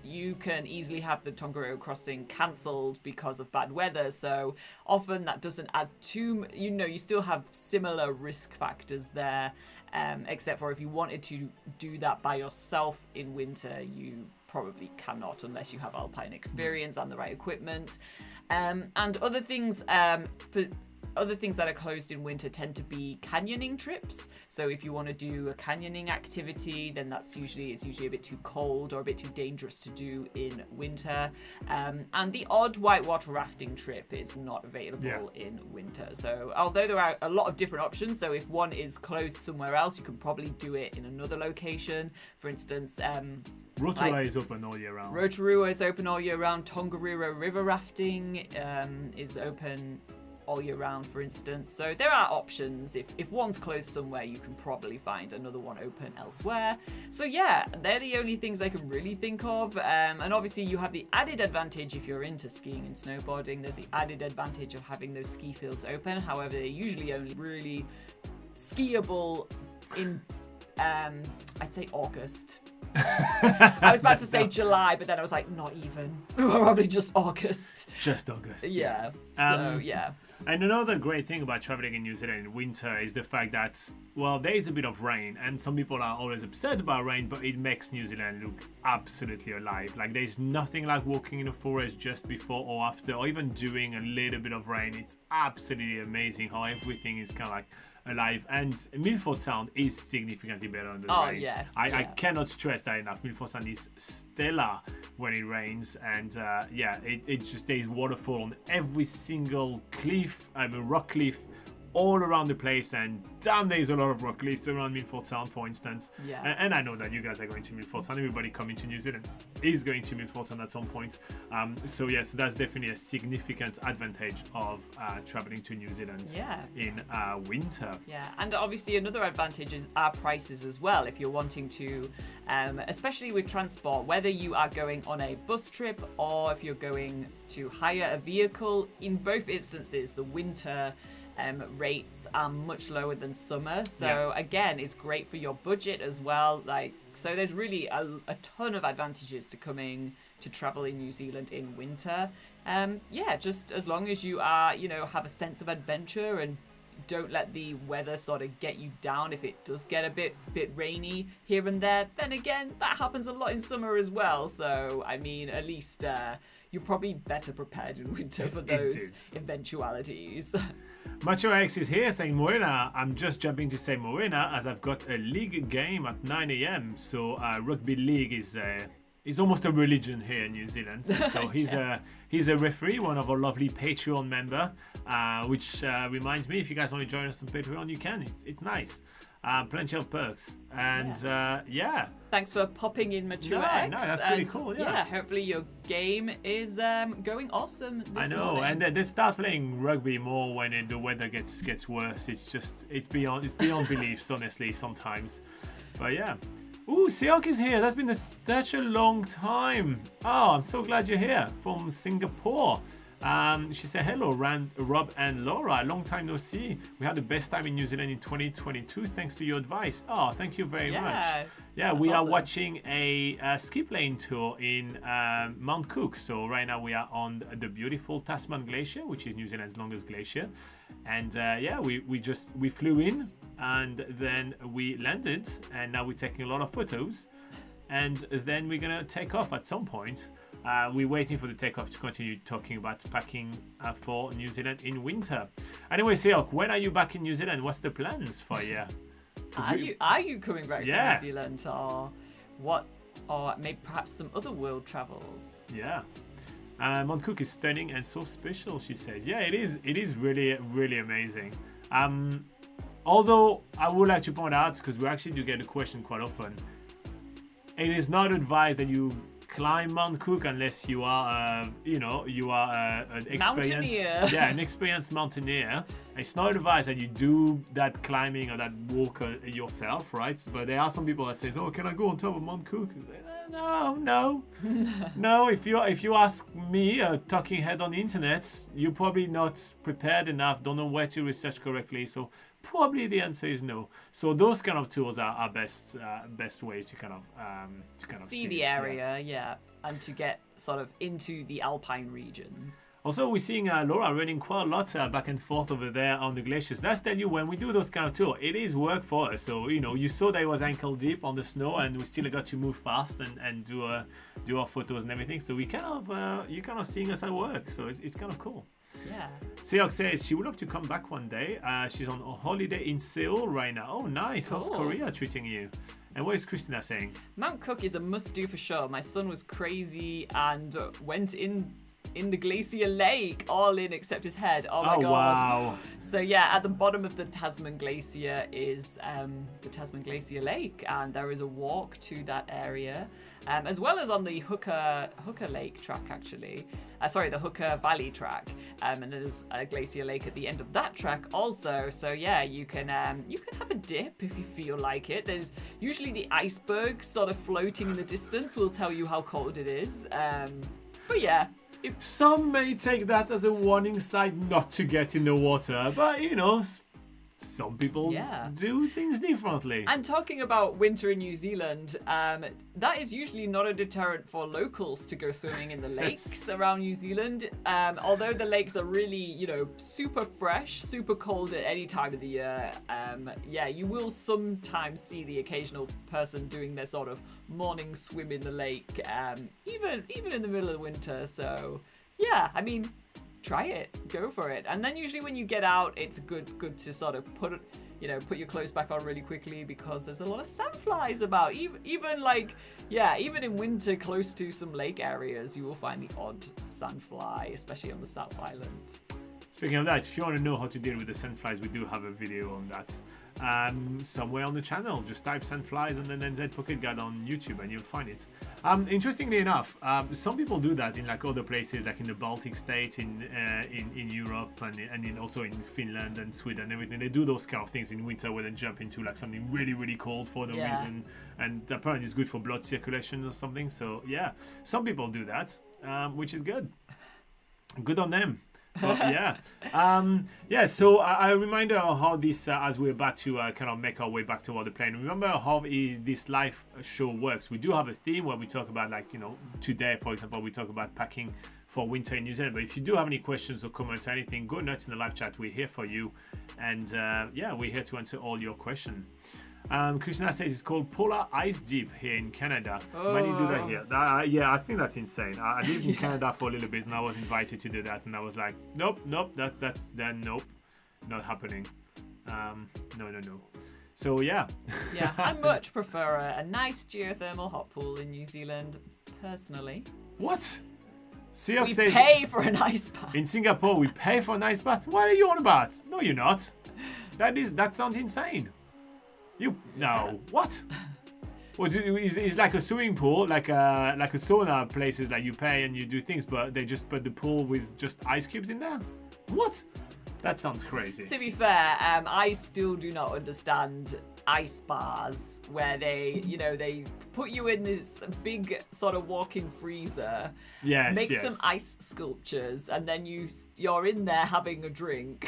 you can easily have the Tongariro crossing cancelled because of bad weather. So often that doesn't add too, you still have similar risk factors there, except for if you wanted to do that by yourself in winter, you probably cannot unless you have alpine experience and the right equipment. And other things other things that are closed in winter tend to be canyoning trips. So if you want to do a canyoning activity, then it's usually a bit too cold or a bit too dangerous to do in winter. And the odd whitewater rafting trip is not available in winter. So although there are a lot of different options, so if one is closed somewhere else, you can probably do it in another location. For instance, Rotorua is open all year round. Rotorua is open all year round. Tongariro river rafting is open all year round, for instance. So there are options. If one's closed somewhere, you can probably find another one open elsewhere. So yeah, they're the only things I can really think of. And obviously you have the added advantage if you're into skiing and snowboarding. There's the added advantage of having those ski fields open. However, they're usually only really skiable in I'd say August. I was about to say July, but then I was like, not even. Probably just August. Just August. Yeah. So, yeah. And another great thing about traveling in New Zealand in winter is the fact that, well, there is a bit of rain, and some people are always upset about rain, but it makes New Zealand look absolutely alive. Like, there's nothing like walking in a forest just before or after, or even during a little bit of rain. It's absolutely amazing how everything is kind of like alive, and Milford Sound is significantly better under the rain. Yes, I cannot stress that enough. Milford Sound is stellar when it rains, and it just there's waterfall on every single cliff, rock cliff all around the place, and damn, there's a lot of rock cliffs around Milford Sound, for instance. Yeah. And I know that you guys are going to Milford Sound. Everybody coming to New Zealand is going to Milford Sound at some point. So yes, that's definitely a significant advantage of traveling to New Zealand in winter. Yeah, and obviously another advantage is our prices as well. If you're wanting to, especially with transport, whether you are going on a bus trip or if you're going to hire a vehicle, in both instances, the winter rates are much lower than summer. So again, it's great for your budget as well. So there's really a ton of advantages to coming to travel in New Zealand in winter. Just as long as you are, have a sense of adventure and don't let the weather sort of get you down if it does get a bit rainy here and there. Then again, that happens a lot in summer as well. So I mean, at least you're probably better prepared in winter for those eventualities. Macho X is here saying, Morena, I'm just jumping to say Morena as I've got a league game at 9 a.m. So rugby league is almost a religion here in New Zealand. So he's a referee, one of our lovely Patreon member, which reminds me, if you guys want to join us on Patreon, you can. It's nice. Plenty of perks. And thanks for popping in, Mature X. No, that's really cool. Yeah, hopefully your game is going awesome this morning. And they start playing rugby more when the weather gets worse. It's beyond beliefs, honestly, sometimes. But yeah. Ooh, Siok is here. That's been such a long time. Oh, I'm so glad you're here from Singapore. She said, hello, Rob and Laura. Long time no see. We had the best time in New Zealand in 2022 thanks to your advice. Oh, thank you very much. Yeah, we are watching a skip lane tour in Mount Cook. So right now we are on the beautiful Tasman Glacier, which is New Zealand's longest glacier. And we flew in and then we landed, and now we're taking a lot of photos. And then we're going to take off at some point. We're waiting for the takeoff to continue talking about packing for New Zealand in winter. Anyway, Siok, when are you back in New Zealand? What's the plans for you? Are you coming back to New Zealand, or what? Or maybe perhaps some other world travels? Yeah. Mount Cook is stunning and so special, she says. Yeah, it is. It is really, really amazing. Although I would like to point out, because we actually do get a question quite often, it is not advised that you climb Mount Cook unless you are, an experienced mountaineer. It's not advised that you do that climbing or that walk yourself, right? But there are some people that say, "Oh, can I go on top of Mount Cook?" No. No. If you ask me, a talking head on the internet, you're probably not prepared enough. Don't know where to research correctly. So probably the answer is no. So those kind of tours are best ways to kind of see the area. Yeah. and to get sort of into the alpine regions. Also, we're seeing Laura running quite a lot back and forth over there on the glaciers. That's tell you, when we do those kind of tours, it is work for us. So, you saw that it was ankle deep on the snow, and we still got to move fast and do our photos and everything. So we kind of, you're kind of seeing us at work. So it's kind of cool. Yeah. Seok says she would love to come back one day. She's on a holiday in Seoul right now. Oh, nice. How's Cool. Korea treating you? And what is Christina saying? Mount Cook is a must-do for sure. My son was crazy and went in the Glacier Lake, all in except his head. Oh my god. Wow. So yeah, at the bottom of the Tasman Glacier is the Tasman Glacier Lake, and there is a walk to that area, as well as on the Hooker Lake track actually. The Hooker Valley track, and there's a Glacier Lake at the end of that track also. So yeah, you can have a dip if you feel like it. There's usually the iceberg sort of floating in the distance will tell you how cold it is. But yeah. Some may take that as a warning sign not to get in the water, but some people do things differently. And talking about winter in New Zealand, that is usually not a deterrent for locals to go swimming in the lakes around New Zealand. Although the lakes are really, super fresh, super cold at any time of the year. You will sometimes see the occasional person doing their sort of morning swim in the lake, even in the middle of the winter. So, yeah, I mean, try it, go for it. And then usually when you get out, it's good to sort of put your clothes back on really quickly, because there's a lot of sandflies about. Even in winter, close to some lake areas, you will find the odd sandfly, especially on the South Island. Speaking of that, if you want to know how to deal with the sandflies, we do have a video on that somewhere on the channel. Just type sandflies and then NZ Pocket Guide on YouTube and you'll find it. Interestingly enough, some people do that in like other places, like in the Baltic states, in Europe, and also in Finland and Sweden and everything. They do those kind of things in winter where they jump into like something really, really cold for no reason, and apparently it's good for blood circulation or something. So yeah, some people do that, which is good. Good on them. But so a reminder of how this, as we're about to kind of make our way back toward the plane, remember how this live show works. We do have a theme where we talk about, today, for example, we talk about packing for winter in New Zealand. But if you do have any questions or comments or anything, go nuts in the live chat. We're here for you. And we're here to answer all your questions. Christina says it's called Polar Ice Dip here in Canada. When do you do that here? I think that's insane. I lived in Canada for a little bit and I was invited to do that, and I was like, nope, that's not happening. No. So yeah. Yeah, I much prefer a nice geothermal hot pool in New Zealand, personally. What? We pay for an ice bath. In Singapore, we pay for an ice bath? What are you on about? No, you're not. That sounds insane. What? Well, it's like a swimming pool, like a sauna places that you pay and you do things, but they just put the pool with just ice cubes in there? What? That sounds crazy. To be fair, I still do not understand ice bars where they put you in this big sort of walk-in freezer, make some ice sculptures, and then you're in there having a drink.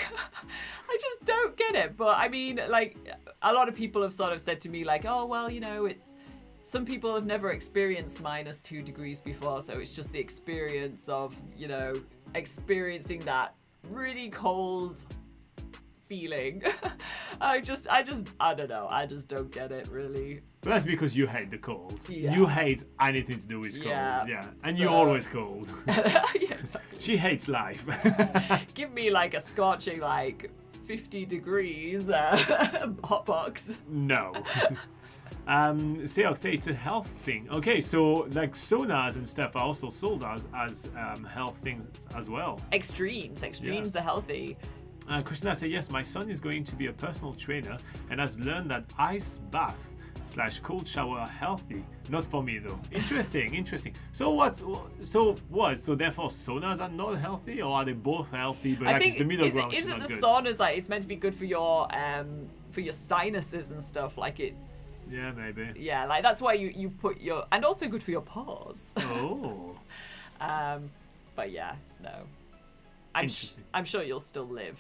I just don't get it. But I mean, like, a lot of people have sort of said to me, like, oh well, it's some people have never experienced -2 degrees before, so it's just the experience of experiencing that really cold feeling. I don't know. I just don't get it, really. But that's because you hate the cold. Yeah. You hate anything to do with cold. Yeah. And you're always cold. Yeah, exactly. She hates life. Give me like a scorching 50 degrees hot box. No. Seok say it's a health thing. Okay, so like saunas and stuff are also sold as health things as well. Extremes are healthy. Christina say yes, my son is going to be a personal trainer and has learned that ice bath / cold shower are healthy. Not for me though. Interesting. So therefore saunas are not healthy, or are they both healthy? But I think it's the middle ground. Isn't not the good. saunas it's meant to be good for your sinuses and stuff? Like it's. Yeah, maybe. Yeah, like that's why you put and also good for your pores. Oh. But yeah, no. I'm sure you'll still live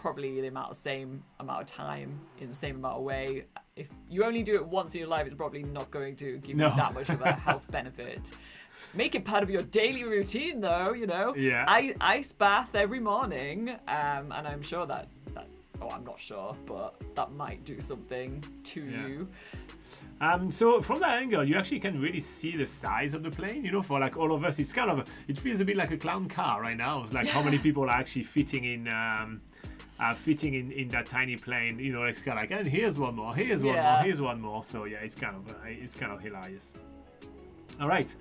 probably the same amount of time in the same amount of way. If you only do it once in your life, it's probably not going to give you that much of a health benefit. Make it part of your daily routine, though. Yeah. Ice bath every morning, and I'm sure that I'm not sure, but that might do something to you. So from that angle, you actually can really see the size of the plane. For like all of us, it feels a bit like a clown car right now. It's like how many people are actually fitting in that tiny plane. It's kind of like, and here's one more, here's one more, here's one more. So yeah, it's kind of hilarious. All right.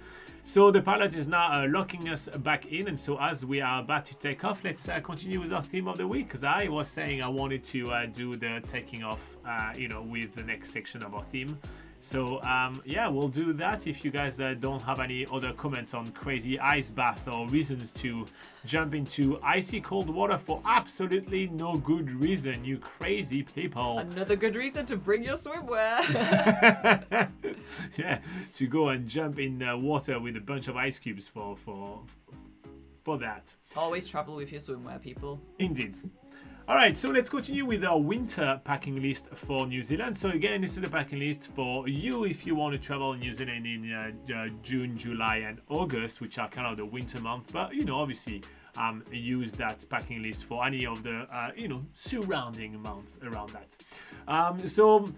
So the pilot is now locking us back in, and so as we are about to take off, let's continue with our theme of the week, because I was saying I wanted to do the taking off, with the next section of our theme. So we'll do that. If you guys don't have any other comments on crazy ice bath or reasons to jump into icy cold water for absolutely no good reason, you crazy people. Another good reason to bring your swimwear. Yeah, to go and jump in water with a bunch of ice cubes for that. Always travel with your swimwear, people. Indeed. All right, so let's continue with our winter packing list for New Zealand. So again, this is the packing list for you if you want to travel in New Zealand in June, July, and August, which are kind of the winter months. But obviously, use that packing list for any of the surrounding months around that. So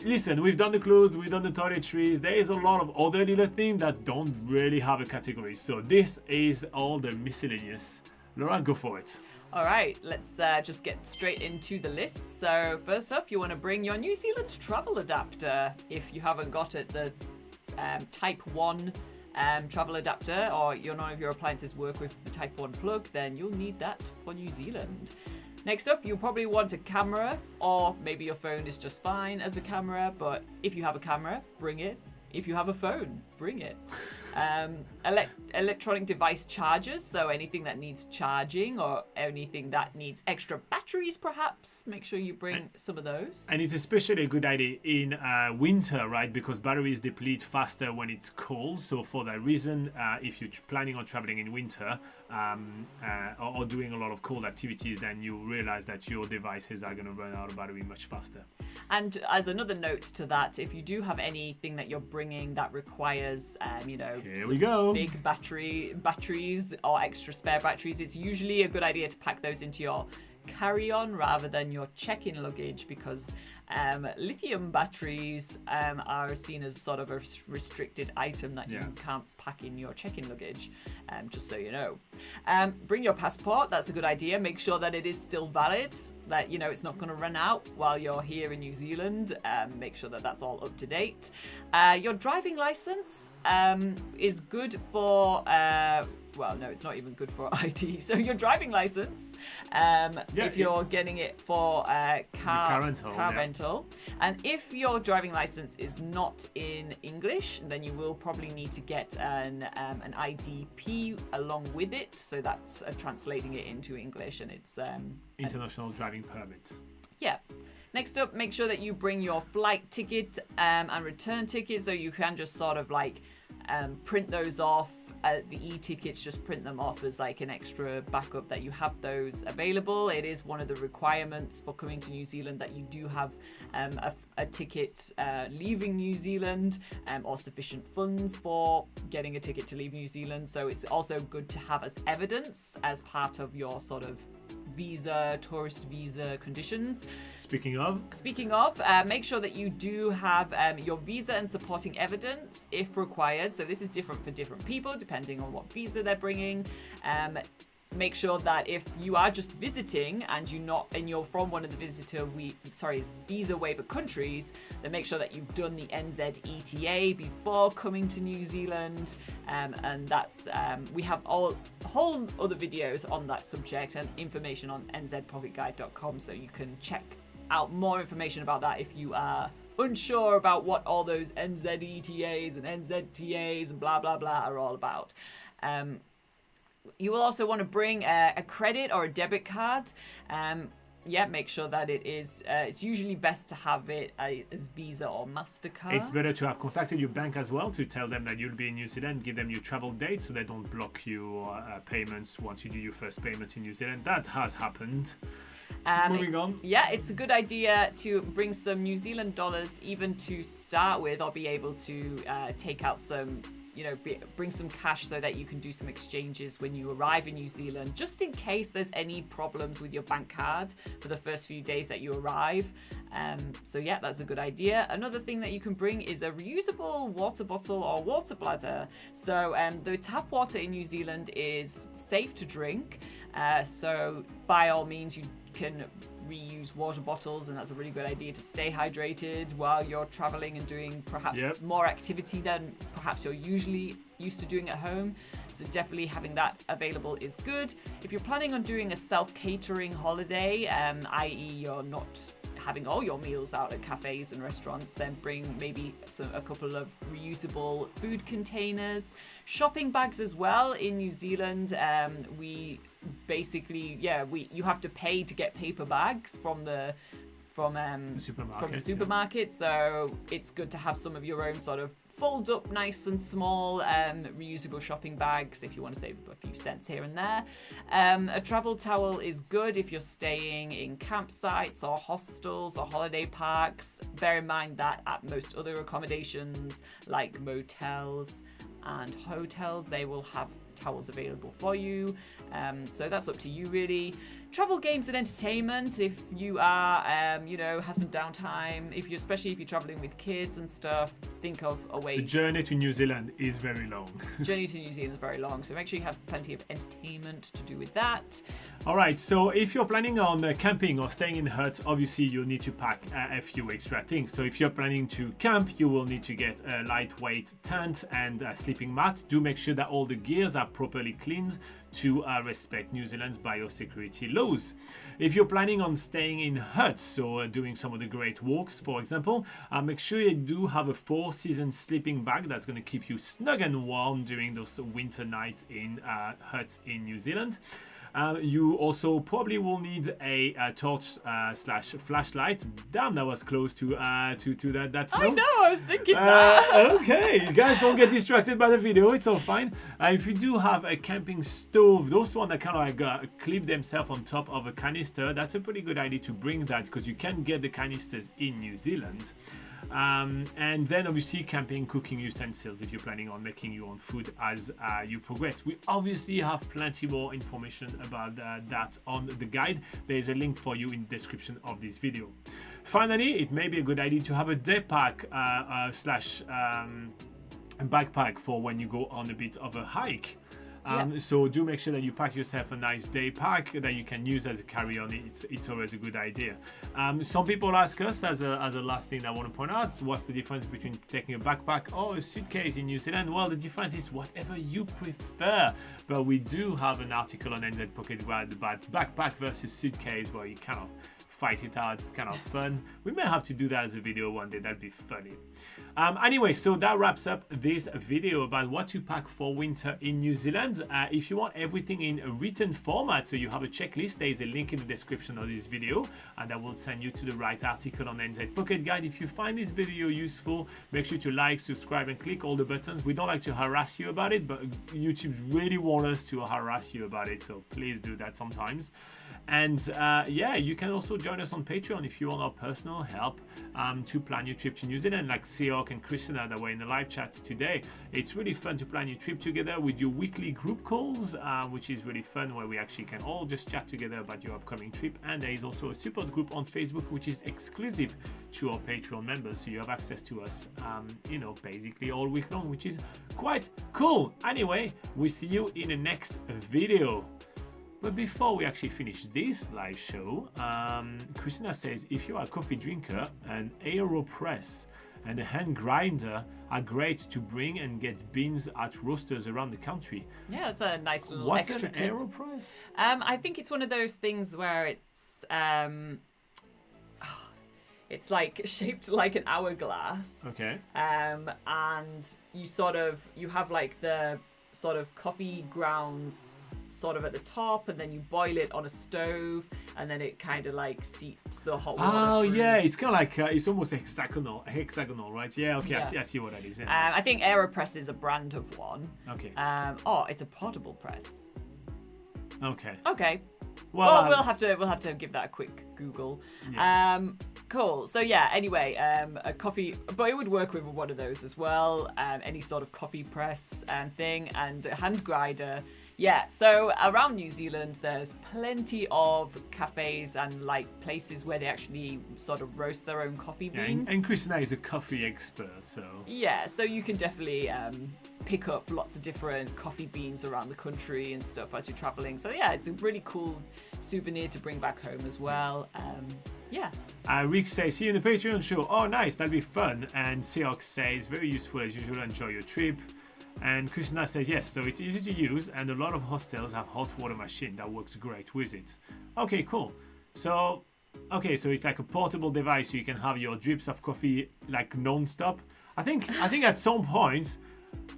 listen, we've done the clothes, we've done the toiletries. There is a lot of other little things that don't really have a category. So this is all the miscellaneous. Laura, go for it. All right, let's just get straight into the list. So first up, you want to bring your New Zealand travel adapter. If you haven't got it, the Type 1 travel adapter, or none of your appliances work with the Type 1 plug, then you'll need that for New Zealand. Next up, you'll probably want a camera, or maybe your phone is just fine as a camera, but if you have a camera, bring it. If you have a phone, bring it. Electronic device chargers, so anything that needs charging or anything that needs extra batteries, perhaps, make sure you bring some of those. And it's especially a good idea in winter, right? Because batteries deplete faster when it's cold. So for that reason, if you're planning on traveling in winter or doing a lot of cold activities, then you realize that your devices are going to run out of battery much faster. And as another note to that, if you do have anything that you're bringing that requires, here we go, big batteries or extra spare batteries, it's usually a good idea to pack those into your carry-on rather than your check-in luggage, because lithium batteries are seen as sort of a restricted item that you can't pack in your check-in luggage, just so you know. Bring your passport, that's a good idea. Make sure that it is still valid, that it's not going to run out while you're here in New Zealand. Make sure that that's all up to date. Your driving license is good for well, no, it's not even good for ID. So your driving license, if you're getting it for car rental, and if your driving license is not in English, then you will probably need to get an IDP along with it. So that's translating it into English, and it's international driving permit. Yeah. Next up, make sure that you bring your flight ticket and return ticket, so you can just sort of like print those off. The e-tickets, just print them off as like an extra backup that you have those available. It is one of the requirements for coming to New Zealand that you do have a ticket leaving New Zealand or sufficient funds for getting a ticket to leave New Zealand. So it's also good to have as evidence as part of your sort of tourist visa conditions. Speaking of, make sure that you do have your visa and supporting evidence if required. So this is different for different people depending on what visa they're bringing. Make sure that if you are just visiting and you're from one of the visa waiver countries, then make sure that you've done the NZ before coming to New Zealand. And that's we have whole other videos on that subject and information on nzpocketguide.com, so you can check out more information about that if you are unsure about what all those NZETAs and NZTAs and blah blah blah are all about. You will also want to bring a credit or a debit card. Make sure that it is, it's usually best to have it as Visa or MasterCard. It's better to have contacted your bank as well to tell them that you'll be in New Zealand, give them your travel date so they don't block your payments once you do your first payment in New Zealand. That has happened. Moving on. Yeah, it's a good idea to bring some New Zealand dollars even to start with, or be able to take out some, bring some cash so that you can do some exchanges when you arrive in New Zealand, just in case there's any problems with your bank card for the first few days that you arrive. So yeah, that's a good idea. Another thing that you can bring is a reusable water bottle or water bladder. So the tap water in New Zealand is safe to drink. So by all means, you can reuse water bottles, and that's a really good idea to stay hydrated while you're traveling and doing perhaps more activity than perhaps you're usually used to doing at home. So definitely having that available is good. If you're planning on doing a self-catering holiday, i.e. you're not having all your meals out at cafes and restaurants, then bring maybe a couple of reusable food containers. Shopping bags as well. In New Zealand, we basically, you have to pay to get paper bags from the supermarket. So it's good to have some of your own sort of fold up nice and small reusable shopping bags if you want to save a few cents here and there. A travel towel is good if you're staying in campsites or hostels or holiday parks. Bear in mind that at most other accommodations like motels and hotels, they will have towels available for you. So that's up to you really. Travel games and entertainment, if you are, have some downtime, especially if you're traveling with kids and stuff, think of a way. The journey to New Zealand is very long. Journey to New Zealand is very long, so make sure you have plenty of entertainment to do with that. All right, so if you're planning on camping or staying in huts, obviously you'll need to pack a few extra things. So if you're planning to camp, you will need to get a lightweight tent and a sleeping mat. Do make sure that all the gears are properly cleaned to respect New Zealand's biosecurity laws. If you're planning on staying in huts, so doing some of the great walks, for example, make sure you do have a 4-season sleeping bag that's going to keep you snug and warm during those winter nights in huts in New Zealand. You also probably will need a torch slash flashlight. Damn, that was close to that snow. I know, I was thinking that. Okay, you guys don't get distracted by the video. It's all fine. If you do have a camping stove, those one that kind of like clip themselves on top of a canister, that's a pretty good idea to bring that, because you can get the canisters in New Zealand. And then obviously camping, cooking utensils if you're planning on making your own food as you progress. We obviously have plenty more information about that on the guide. There's a link for you in the description of this video. Finally, it may be a good idea to have a day pack slash backpack for when you go on a bit of a hike. So do make sure that you pack yourself a nice day pack that you can use as a carry-on. It's always a good idea. Some people ask us, as a last thing I want to point out, what's the difference between taking a backpack or a suitcase in New Zealand? Well, the difference is whatever you prefer. But we do have an article on NZ Pocket Guide about backpack versus suitcase, where you kind of fight it out. It's kind of fun. We may have to do that as a video one day. That'd be funny. Anyway, so that wraps up this video about what to pack for winter in New Zealand. If you want everything in a written format, so you have a checklist, there is a link in the description of this video, and that will send you to the right article on NZ Pocket Guide. If you find this video useful, make sure to like, subscribe, and click all the buttons. We don't like to harass you about it, but YouTube really wants us to harass you about it, so please do that sometimes. And you can also join us on Patreon if you want our personal help to plan your trip to New Zealand, like Seok and Christina that were in the live chat today. It's really fun to plan your trip together with your weekly group calls, which is really fun, where we actually can all just chat together about your upcoming trip. And there is also a support group on Facebook, which is exclusive to our Patreon members, so you have access to us, basically all week long, which is quite cool. Anyway, we see you in the next video. But before we actually finish this live show, Christina says, if you are a coffee drinker, an AeroPress and a hand grinder are great to bring and get beans at roasters around the country. Yeah, it's a nice little What's extra an tip. AeroPress? I think it's one of those things where it's like shaped like an hourglass. Okay. And you have like the sort of coffee grounds sort of at the top, and then you boil it on a stove, and then it kind of like seeps the hot water. Oh through. yeah, it's kind of like it's almost hexagonal, right? Yeah, okay, Yeah. I see what that is. Yeah, I think AeroPress is a brand of one. Okay. It's a portable press. Okay. Okay. Well, we'll have to give that a quick Google. Yeah. Cool. So yeah. Anyway, a coffee, but it would work with one of those as well. Any sort of coffee press thing, and a hand grinder. Yeah. So around New Zealand, there's plenty of cafes and like places where they actually sort of roast their own coffee beans. And Christina is a coffee expert, so. Yeah. So you can definitely pick up lots of different coffee beans around the country and stuff as you're traveling. So yeah, it's a really cool souvenir to bring back home as well. Yeah. Rick says, see you in the Patreon show. Oh, nice, that'll be fun. And Seox says, very useful as usual, enjoy your trip. And Christina says, yes, so it's easy to use and a lot of hostels have hot water machine that works great with it. Okay, cool. So it's like a portable device so you can have your drips of coffee like non-stop. I think at some point,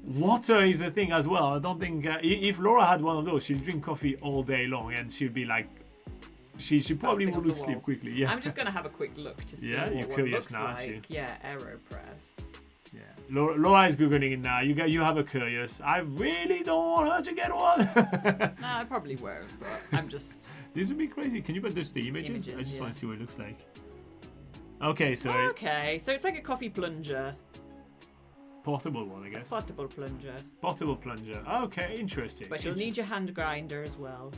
water is a thing as well. I don't think, if Laura had one of those, she'd drink coffee all day long and she'd be like, she probably Bouncing off would the sleep walls. quickly. Yeah. I'm just gonna have a quick look to see Yeah, what you're one curious looks now, aren't like. you? Yeah, AeroPress. Yeah, Laura is googling it now. You have a curious. I really don't want her to get one. No, I probably won't, but I'm just. This would be crazy. Can you put just the images? I just yeah. want to see what it looks like. Okay, so Okay, so it's like a coffee plunger. portable one, I guess. Portable plunger. Portable plunger. Okay, interesting. But you'll need your hand grinder as well.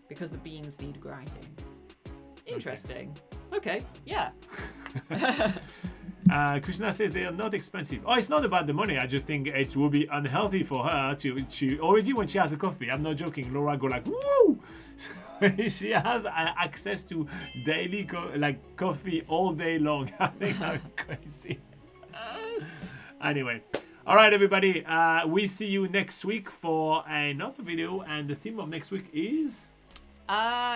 Because the beans need grinding. Interesting. Okay, yeah. Christina says they are not expensive. Oh, it's not about the money. I just think it will be unhealthy for her to already when she has a coffee. I'm not joking. Laura go like woo. She has access to daily coffee all day long. I think I'm crazy. Anyway, all right, everybody. We see you next week for another video, and the theme of next week is.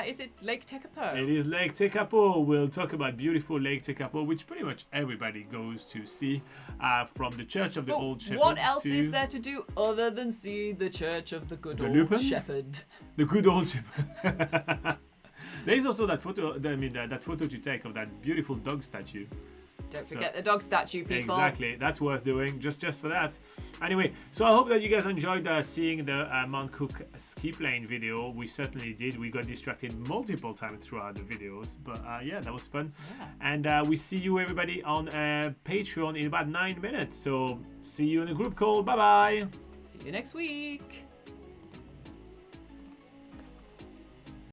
Is it Lake Tekapo? It is Lake Tekapo. We'll talk about beautiful Lake Tekapo, which pretty much everybody goes to see from the Church of the Old Shepherd. What else is there to do other than see the Church of the Good Old Lupins? Shepherd? The Good Old Shepherd. There is also that photo, that photo to take of that beautiful dog statue. Don't forget the dog statue, people. Exactly, that's worth doing just for that. Anyway, so I hope that you guys enjoyed seeing the Mount Cook ski plane video. We certainly did. We got distracted multiple times throughout the videos, but yeah, that was fun. Yeah. And we see you everybody on Patreon in about 9 minutes. So see you in the group call. Bye bye. See you next week.